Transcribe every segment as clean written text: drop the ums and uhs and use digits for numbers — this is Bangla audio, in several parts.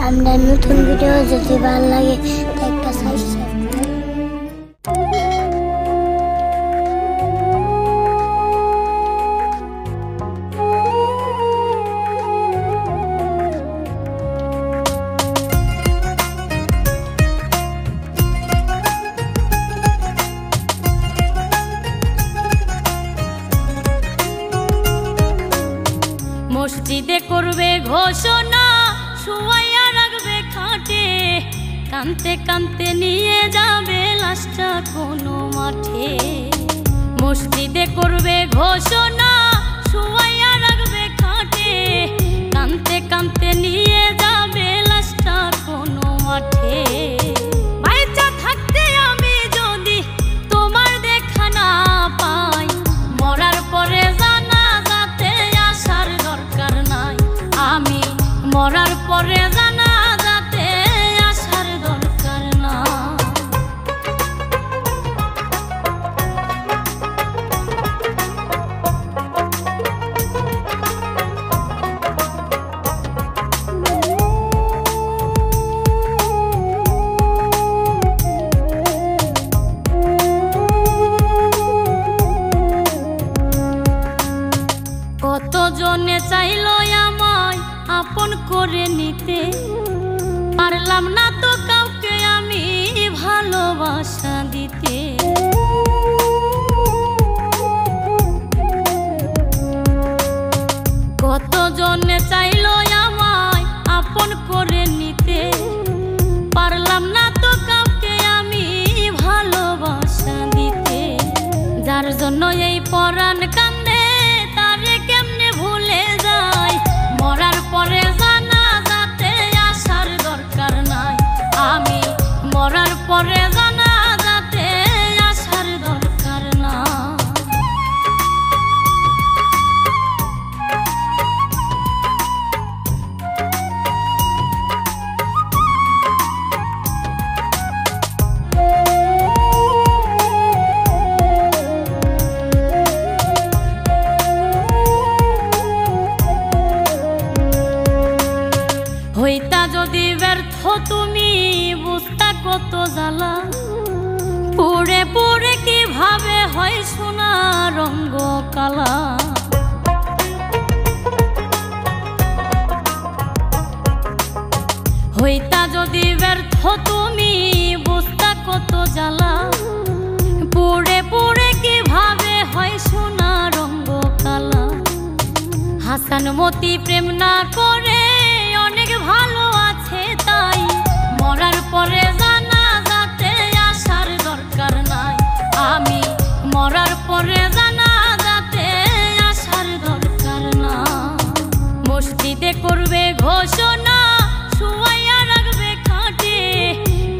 আমরা নতুন ভিডিও যদি ভালো লাগে একটা সাবস্ক্রাইব মসজিদে করবে ঘোষণা শুয়াইয়া রাখবে খাটে কানতে কানতে নিয়ে যাবে লাশটা কোনো মাঠে। মসজিদে করবে ঘোষণা শুয়াইয়া রাখবে খাটে কানতে কানতে নিয়ে যাবে লাশটা কোনো মাঠে। বাইচা থাকতে আমি যদি তোমার দেখা না পাই মরার পরে মরার পরে জানাজাতে আসার দরকার না। কতজনে চাইল আমায় আপন করে নিতে পারলাম না তো কাউকে আমি ভালোবাসা দিতে। কতজনে চাইল আমায় আপন করে নিতে পারলাম না তো কাউকে আমি ভালোবাসা দিতে। যার জন্য এই পরাণ কান্দে তারে কেমনে ভুলে যায় মরার পরে জানাজাতে আসার দরকার নাই। আমি মরার পরে জানাজাতে আসার দরকার না। হইতা যদি ব্যর্থ তুমি বুঝতা কত জ্বালা পুড়ে পুড়ে কিভাবে হয় সোনা রঙ্গ কালা। হইতা যদি ব্যর্থ তুমি বুঝতা কত জ্বালা পুড়ে পুড়ে কিভাবে হয় সোনা রঙ্গ কালা। হাসান মতি প্রেম না করে অনেক ভালো আছে তাই মরার পরে জানাজাতে আসার দরকার নাই। আমি মরার পরে জানাজাতে আসার দরকার না। মসজিদে করবে ঘোষণা শুয়াইয়া রাখবে খাটে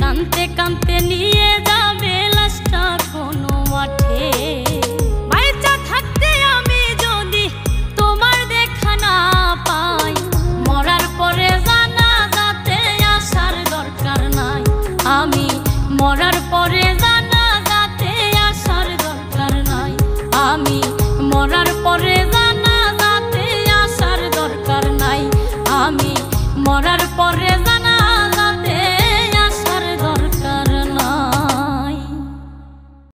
কানতে কানতে নিয়ে যাবে লাশটা কোনো মাঠে। বাইচা থাকতে আমি যদি তোমার দেখা না পাই মরার পরে জানাজাতে আসার দরকার নাই। আমি মরার পরে জানাজাতে আসার দরকার নাই। আমি মরার পরে